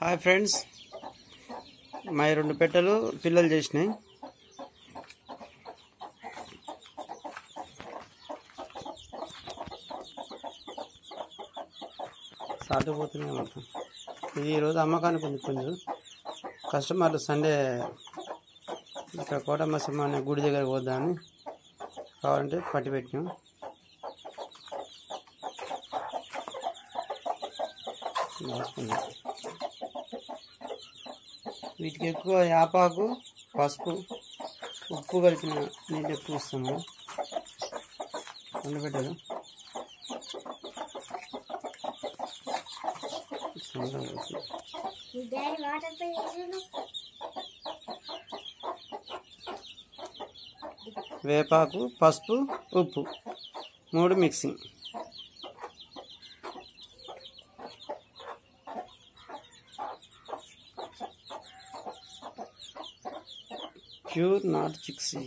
Hi friends, మా రెండు పెట్టెలు పిల్లలు చేసినాయి. సాటిపోతున్నాయి మొత్తం. ఇది ఈరోజు అమ్మకానికి ఉంది. కొంచెం కస్టమర్లు సండే ఇక్కడ కోటమ్మ సింహ అనే గుడి దగ్గర పోద్దామని కావాలంటే పట్టి పెట్టినాం. వీటికి ఎక్కువ యాపాకు, పసుపు, ఉప్పు కలిపిన నీళ్ళు ఎక్కువ ఇస్తాము. పెట్టదు వేపాకు, పసుపు, ఉప్పు 3 మిక్సింగ్. Pure not చిక్సీ.